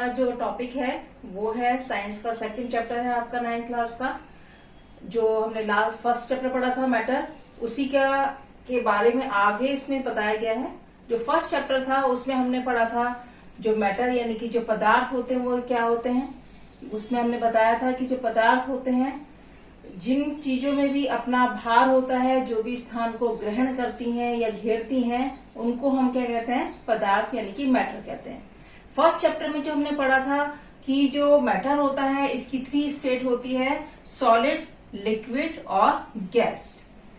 हमारा जो टॉपिक है वो है साइंस का सेकंड चैप्टर है आपका 9th क्लास का। जो हमने लास्ट फर्स्ट चैप्टर पढ़ा था मैटर, उसी का के बारे में आगे इसमें बताया गया है। जो फर्स्ट चैप्टर था उसमें हमने पढ़ा था जो मैटर यानी कि जो पदार्थ होते हैं वो क्या होते हैं। उसमें हमने बताया था कि जो पदार्थ होते हैं, जिन चीजों में भी अपना भार होता है, जो भी स्थान को ग्रहण करती हैं या घेरती हैं, उनको हम क्या कहते हैं, पदार्थ यानी कि मैटर कहते हैं। फर्स्ट चैप्टर में जो हमने पढ़ा था कि जो मैटर होता है इसकी 3 स्टेट होती है, सॉलिड, लिक्विड और गैस।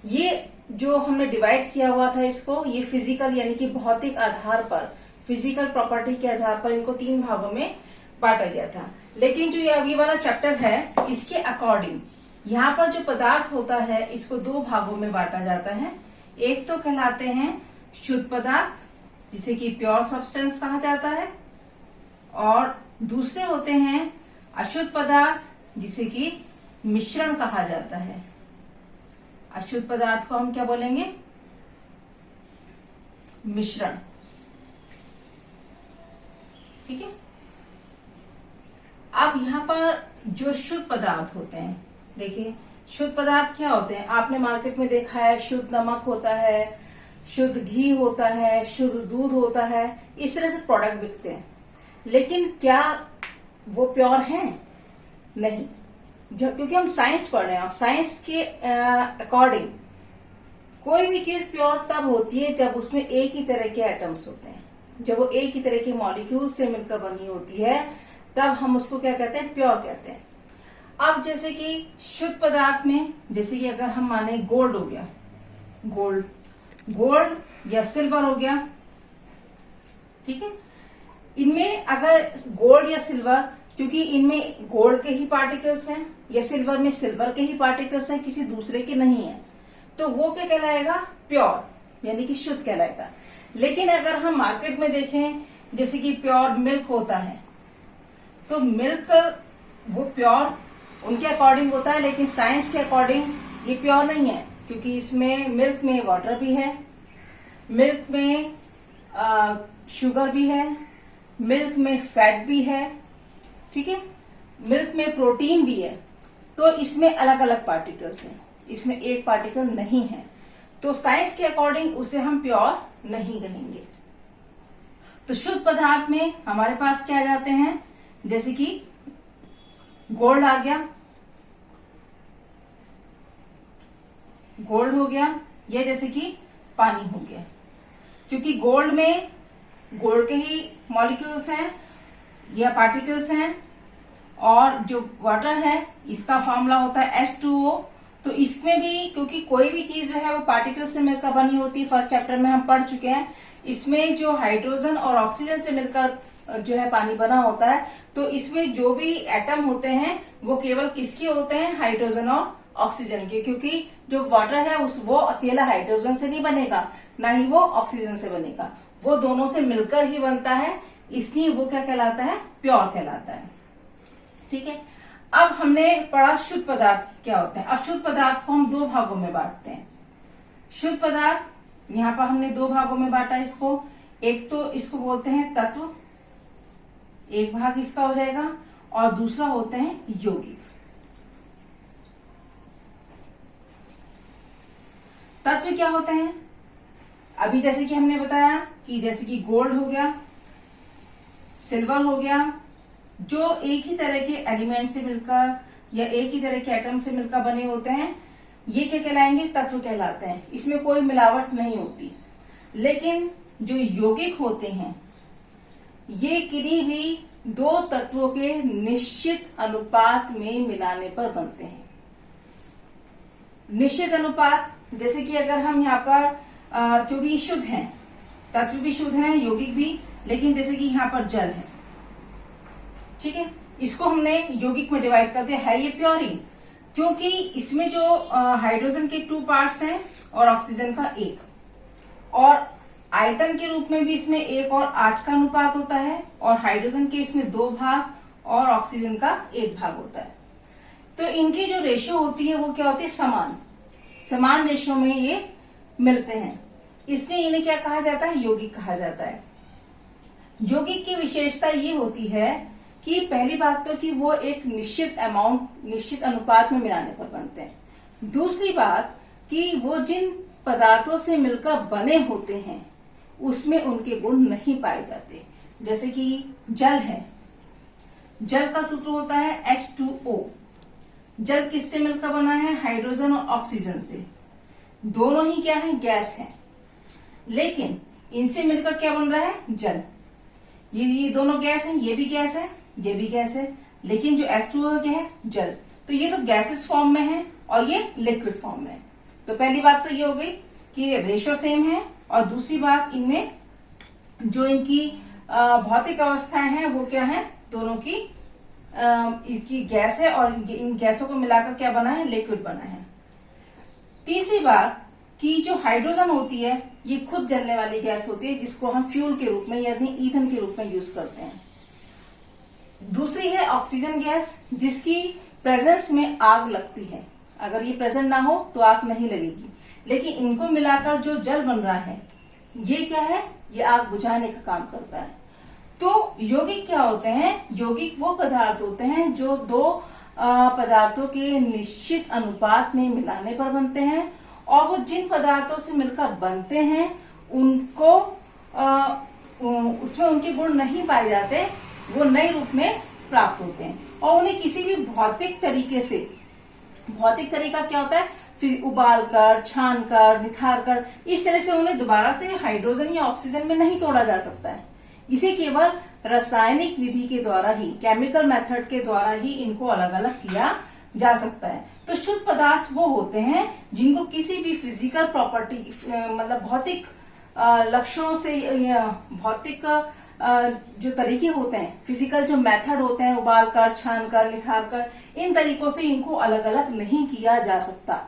ये जो हमने डिवाइड किया हुआ था इसको, ये फिजिकल यानी कि भौतिक आधार पर, फिजिकल प्रॉपर्टी के आधार पर इनको 3 भागों में बांटा गया था। लेकिन जो ये अभी वाला चैप्टर है इसके अकॉर्डिंग यहाँ पर जो पदार्थ होता है इसको 2 भागों में बांटा जाता है। एक तो कहलाते हैं शुद्ध पदार्थ जिसे कि प्योर सब्सटेंस कहा जाता है, और दूसरे होते हैं अशुद्ध पदार्थ जिसे कि मिश्रण कहा जाता है। अशुद्ध पदार्थ को हम क्या बोलेंगे, मिश्रण। ठीक है। अब यहाँ पर जो शुद्ध पदार्थ होते हैं, देखिए शुद्ध पदार्थ क्या होते हैं, आपने मार्केट में देखा है शुद्ध नमक होता है, शुद्ध घी होता है, शुद्ध दूध होता है, इस तरह से प्रोडक्ट बिकते हैं। लेकिन क्या वो प्योर हैं? नहीं। क्योंकि हम साइंस पढ़ रहे हैं और साइंस के अकॉर्डिंग कोई भी चीज प्योर तब होती है जब उसमें एक ही तरह के एटम्स होते हैं, जब वो एक ही तरह के मॉलिक्यूल से मिलकर बनी होती है, तब हम उसको क्या कहते हैं, प्योर कहते हैं। अब जैसे कि शुद्ध पदार्थ में, जैसे कि अगर हम माने गोल्ड हो गया, गोल्ड या सिल्वर हो गया, ठीक है। इनमें अगर गोल्ड या सिल्वर, क्योंकि इनमें गोल्ड के ही पार्टिकल्स हैं या सिल्वर में सिल्वर के ही पार्टिकल्स हैं, किसी दूसरे के नहीं है, तो वो क्या कहलाएगा, प्योर यानी कि शुद्ध कहलाएगा। लेकिन अगर हम मार्केट में देखें, जैसे कि प्योर मिल्क होता है, तो मिल्क वो प्योर उनके अकॉर्डिंग होता है, लेकिन साइंस के अकॉर्डिंग ये प्योर नहीं है, क्योंकि इसमें मिल्क में वाटर भी है, मिल्क में शुगर भी है, मिल्क में फैट भी है, ठीक है, मिल्क में प्रोटीन भी है। तो इसमें अलग अलग पार्टिकल्स हैं, इसमें एक पार्टिकल नहीं है, तो साइंस के अकॉर्डिंग उसे हम प्योर नहीं कहेंगे। तो शुद्ध पदार्थ में हमारे पास क्या आ जाते हैं, जैसे कि गोल्ड आ गया, गोल्ड हो गया, या जैसे कि पानी हो गया, क्योंकि गोल्ड में गोल्ड के ही मॉलिक्यूल्स हैं या पार्टिकल्स हैं, और जो वाटर है इसका फॉर्मूला होता है H2O। तो इसमें भी क्योंकि कोई भी चीज जो है वो पार्टिकल्स से मिलकर बनी होती है, फर्स्ट चैप्टर में हम पढ़ चुके हैं। इसमें जो हाइड्रोजन और ऑक्सीजन से मिलकर जो है पानी बना होता है, तो इसमें जो भी एटम होते हैं वो केवल किसके होते हैं, हाइड्रोजन और ऑक्सीजन के, क्योंकि जो वाटर है वो अकेला हाइड्रोजन से नहीं बनेगा, ना ही वो ऑक्सीजन से बनेगा, वो दोनों से मिलकर ही बनता है, इसलिए वो क्या कहलाता है, प्योर कहलाता है। ठीक है। अब हमने पढ़ा शुद्ध पदार्थ क्या होता है। अब शुद्ध पदार्थ को हम 2 भागों में बांटते हैं। शुद्ध पदार्थ यहाँ पर हमने 2 भागों में बांटा इसको। एक तो इसको बोलते हैं तत्व, एक भाग इसका हो जाएगा, और दूसरा होते हैं यौगिक। तत्व क्या होते हैं, अभी जैसे कि हमने बताया कि जैसे कि गोल्ड हो गया, सिल्वर हो गया, जो एक ही तरह के एलिमेंट से मिलकर या एक ही तरह के एटम से मिलकर बने होते हैं, ये क्या कहलाएंगे, तत्व कहलाते हैं। इसमें कोई मिलावट नहीं होती। लेकिन जो यौगिक होते हैं ये किन्हीं भी 2 तत्वों के निश्चित अनुपात में मिलाने पर बनते हैं। निश्चित अनुपात, जैसे कि अगर हम यहाँ पर क्योंकि शुद्ध हैं, तत्व भी शुद्ध हैं, यौगिक भी, लेकिन जैसे कि यहाँ पर जल है, ठीक है, इसको हमने यौगिक में डिवाइड कर दिया, है ये प्योर ही, क्योंकि इसमें जो हाइड्रोजन के 2 पार्ट्स हैं और ऑक्सीजन का 1, और आयतन के रूप में भी इसमें 1 और 8 का अनुपात होता है, और हाइड्रोजन के इसमें 2 भाग और ऑक्सीजन का 1 भाग होता है। तो इनकी जो रेशियो होती है वो क्या होती है, समान रेशियो में ये मिलते हैं, इसलिए इन्हें क्या कहा जाता है, यौगिक कहा जाता है। यौगिक की विशेषता ये होती है कि पहली बात तो कि वो एक निश्चित अमाउंट, निश्चित अनुपात में मिलाने पर बनते हैं। दूसरी बात कि वो जिन पदार्थों से मिलकर बने होते हैं उसमें उनके गुण नहीं पाए जाते। जैसे कि जल है, जल का सूत्र होता है H2O। जल किससे मिलकर बना है? हाइड्रोजन और ऑक्सीजन से। दोनों ही क्या है? गैस है। लेकिन इनसे मिलकर क्या बन रहा है? जल। ये दोनों गैस हैं, ये भी गैस है, ये भी गैस है, लेकिन जो H2O क्या है? जल। तो ये तो गैसेस फॉर्म में है और ये लिक्विड फॉर्म में है। तो पहली बात तो ये हो गई कि रेशो सेम है, और दूसरी बात इनमें जो इनकी भौतिक अवस्थाएं हैं वो क्या है? दोनों की इसकी गैस है, और इन गैसों को मिलाकर क्या बना है? लिक्विड बना है। तीसरी बात कि जो हाइड्रोजन होती है ये खुद जलने वाली गैस होती है, जिसको हम फ्यूल के रूप में यानी ईंधन के रूप में यूज करते हैं। दूसरी है ऑक्सीजन गैस, जिसकी प्रेजेंस में आग लगती है। अगर ये प्रेजेंट ना हो तो आग नहीं लगेगी, लेकिन इनको मिलाकर जो जल बन रहा है ये क्या है? ये आग बुझाने का काम करता है। तो यौगिक क्या होते हैं? यौगिक वो पदार्थ होते हैं जो दो पदार्थों के निश्चित अनुपात में मिलाने पर बनते हैं, और वो जिन पदार्थों से मिलकर बनते हैं उनको उसमें उनके गुण नहीं पाए जाते, वो नए रूप में प्राप्त होते हैं, और उन्हें किसी भी भौतिक तरीके से, भौतिक तरीका क्या होता है? फिर उबाल कर, छान कर, निखार कर, इस तरह से उन्हें दोबारा से हाइड्रोजन या ऑक्सीजन में नहीं तोड़ा जा सकता है। इसे केवल रासायनिक विधि के द्वारा ही, केमिकल मेथड के द्वारा ही इनको अलग अलग किया जा सकता है। तो शुद्ध पदार्थ वो होते हैं जिनको किसी भी फिजिकल प्रॉपर्टी, मतलब भौतिक लक्षणों से, भौतिक जो तरीके होते हैं, फिजिकल जो मेथड होते हैं, उबाल कर, छान कर, निखार कर, इन तरीकों से इनको अलग अलग नहीं किया जा सकता।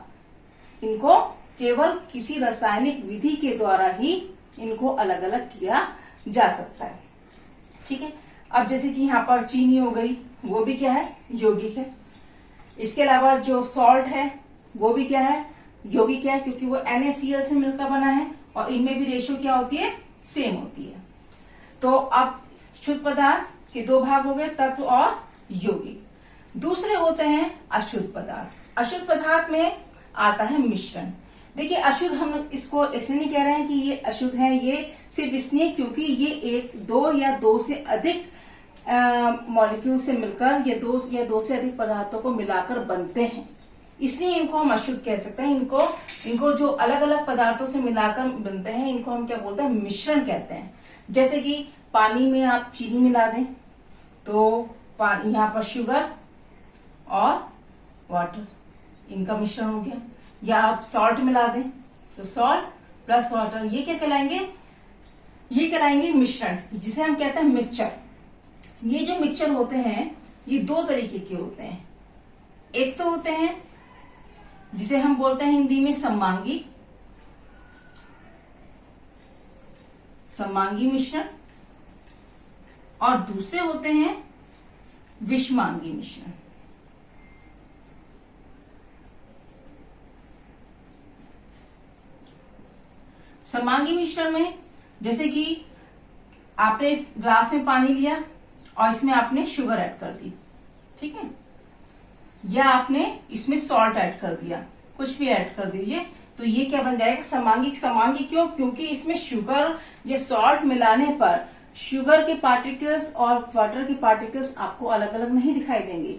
इनको केवल किसी रासायनिक विधि के द्वारा ही इनको अलग अलग किया जा सकता है। ठीक है। अब जैसे कि यहाँ पर चीनी हो गई, वो भी क्या है? यौगिक है। इसके अलावा जो सॉल्ट है वो भी क्या है? यौगिक है, क्योंकि वो NaCl से मिलकर बना है, और इनमें भी रेशो क्या होती है? सेम होती है। तो अब शुद्ध पदार्थ के दो भाग हो गए, तत्व और यौगिक। दूसरे होते हैं अशुद्ध पदार्थ। अशुद्ध पदार्थ में आता है मिश्रण। देखिए, अशुद्ध हम इसको इसलिए नहीं कह रहे हैं कि ये अशुद्ध है, ये सिर्फ इसलिए क्योंकि ये एक, दो या दो से अधिक मॉलिक्यूल से मिलकर, ये दो से अधिक पदार्थों को मिलाकर बनते हैं, इसलिए इनको हम अशुद्ध कह सकते हैं। इनको जो अलग अलग पदार्थों से मिलाकर बनते हैं इनको हम क्या बोलते हैं? मिश्रण कहते हैं। जैसे कि पानी में आप चीनी मिला दें तो पानी, यहाँ पर शुगर और वाटर, इनका मिश्रण हो गया। या आप सॉल्ट मिला दें तो सॉल्ट प्लस वाटर, ये क्या कहलाएंगे? ये कहलाएंगे मिश्रण, जिसे हम कहते हैं मिक्सचर। ये जो मिक्सचर होते हैं ये दो तरीके के होते हैं। एक तो होते हैं जिसे हम बोलते हैं हिंदी में सममांगी मिश्रण, और दूसरे होते हैं विषमांगी मिश्रण। सममांगी मिश्रण में जैसे कि आपने ग्लास में पानी लिया और इसमें आपने शुगर ऐड कर दी, ठीक है, या आपने इसमें सॉल्ट ऐड कर दिया, कुछ भी ऐड कर दीजिए, तो ये क्या बन जाएगा? सममांगी। सममांगी क्यों? क्योंकि इसमें शुगर या सॉल्ट मिलाने पर शुगर के पार्टिकल्स और वाटर के पार्टिकल्स आपको अलग अलग नहीं दिखाई देंगे,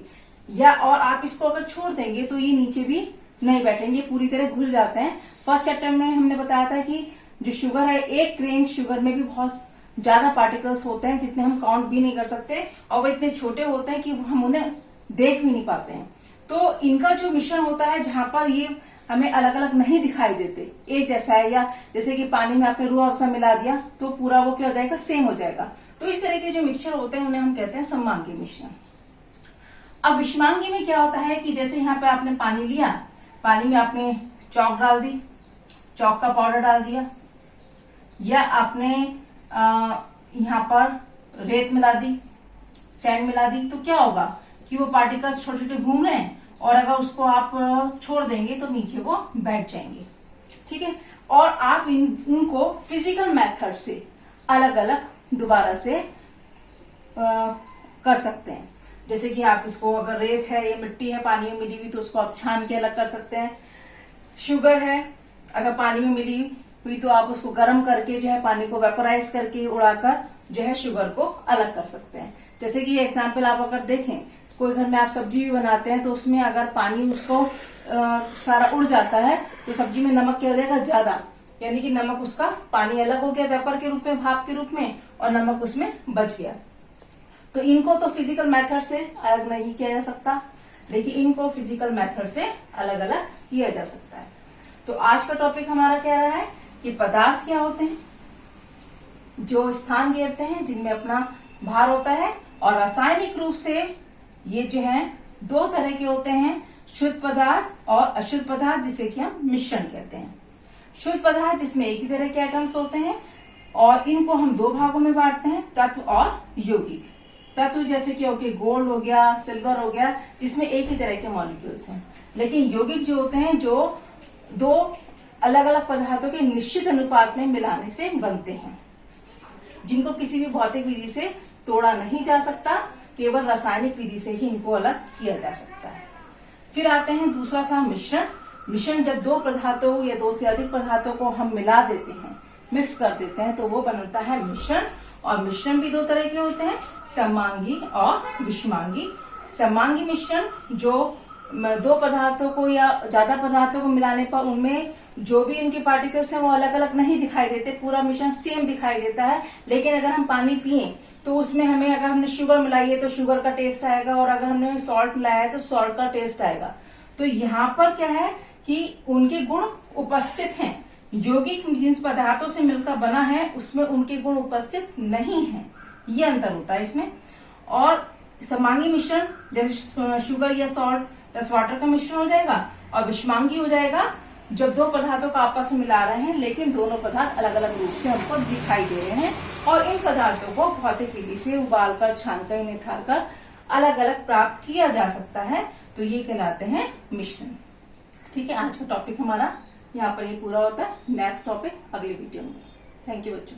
या और आप इसको अगर छोड़ देंगे तो ये नीचे भी नहीं बैठेंगे, पूरी तरह घुल जाते हैं। फर्स्ट चैप्टर में हमने बताया था कि जो शुगर है, एक ग्रेन शुगर में भी बहुत ज्यादा पार्टिकल्स होते हैं जितने हम काउंट भी नहीं कर सकते, और वो इतने छोटे होते हैं कि हम उन्हें देख भी नहीं पाते हैं। तो इनका जो मिश्रण होता है जहां पर ये हमें अलग अलग नहीं दिखाई देते, एक जैसा है, या जैसे कि पानी में आपने रूह अफ़ज़ा मिला दिया तो पूरा वो क्या हो जाएगा? सेम हो जाएगा। तो इस तरह के जो मिक्सचर होते हैं उन्हें हम कहते हैं सममांगी मिश्रण। अब विषमांगी में क्या होता है कि जैसे यहाँ पे आपने पानी लिया, पानी में आपने चौक डाल दी, चौक का पाउडर डाल दिया, या आपने यहाँ पर रेत मिला दी, सैंड मिला दी, तो क्या होगा कि वो पार्टिकल्स छोटे छोटे घूम रहे हैं, और अगर उसको आप छोड़ देंगे तो नीचे वो बैठ जाएंगे, ठीक है। और आप इनको फिजिकल मेथड से अलग अलग दोबारा से कर सकते हैं। जैसे कि आप इसको, अगर रेत है या मिट्टी है पानी में मिली हुई, तो उसको आप छान के अलग कर सकते हैं। शुगर है, अगर पानी में मिली हुई तो आप उसको गर्म करके जो है पानी को वेपोराइज करके उड़ाकर जो है शुगर को अलग कर सकते हैं। जैसे कि एग्जाम्पल आप अगर देखें, कोई घर में आप सब्जी भी बनाते हैं तो उसमें अगर पानी उसको सारा उड़ जाता है तो सब्जी में नमक क्या हो जाएगा, ज्यादा, यानी कि नमक उसका पानी अलग हो गया वेपर के रूप में, भाप के रूप में, और नमक उसमें बच गया। तो इनको तो फिजिकल मेथड से अलग नहीं किया जा सकता, लेकिन इनको फिजिकल मेथड से अलग अलग किया जा सकता है। तो आज का टॉपिक हमारा क्या रहा है कि पदार्थ क्या होते हैं जो स्थान घेरते हैं, जिनमें अपना भार होता है, और रासायनिक रूप से ये जो है दो तरह के होते हैं, शुद्ध पदार्थ और अशुद्ध पदार्थ, जिसे कि हम मिश्रण कहते हैं। शुद्ध पदार्थ जिसमें एक ही तरह के एटम्स होते हैं, और इनको हम दो भागों में बांटते हैं, तत्व और यौगिक। तत्व जैसे कि ओके गोल्ड हो गया, सिल्वर हो गया, जिसमें एक ही तरह के मॉलिक्यूल्स हैं। लेकिन यौगिक जो होते हैं जो दो अलग अलग पदार्थों के निश्चित अनुपात में मिलाने से बनते हैं, जिनको किसी भी भौतिक विधि से तोड़ा नहीं जा सकता, केवल रासायनिक विधि से ही इनको अलग किया जा सकता है। फिर आते हैं, दूसरा था मिश्रण। मिश्रण जब दो पदार्थों या दो से अधिक पदार्थों को हम मिला देते हैं, मिक्स कर देते हैं, तो वो बनता है मिश्रण। और मिश्रण भी दो तरह के होते हैं, समांगी और विषमांगी। समांगी मिश्रण जो दो पदार्थों को या ज्यादा पदार्थों को मिलाने पर उनमें जो भी इनके पार्टिकल्स हैं वो अलग अलग नहीं दिखाई देते, पूरा मिश्रण सेम दिखाई देता है। लेकिन अगर हम पानी पिए तो उसमें हमें, अगर हमने शुगर मिलाई है तो शुगर का टेस्ट आएगा, और अगर हमने सॉल्ट मिलाया है तो सॉल्ट का टेस्ट आएगा। तो यहाँ पर क्या है कि उनके गुण उपस्थित हैं। यौगिक जिन पदार्थों से मिलकर बना है उसमें उनके गुण उपस्थित नहीं है, ये अंतर होता है इसमें। और समांगी मिश्रण जैसे शुगर या सॉल्ट प्लस वाटर का मिश्रण हो जाएगा, और विषमांगी हो जाएगा जब दो पदार्थों को आपस में मिला रहे हैं लेकिन दोनों पदार्थ अलग अलग रूप से हमको दिखाई दे रहे हैं, और इन पदार्थों को भौतिक विधि से उबालकर, छानकर, निथारकर अलग अलग प्राप्त किया जा सकता है। तो ये कहलाते हैं मिश्रण। ठीक है, आज का टॉपिक हमारा यहाँ पर ये पूरा होता है। नेक्स्ट टॉपिक अगले वीडियो में। थैंक यू बच्चों।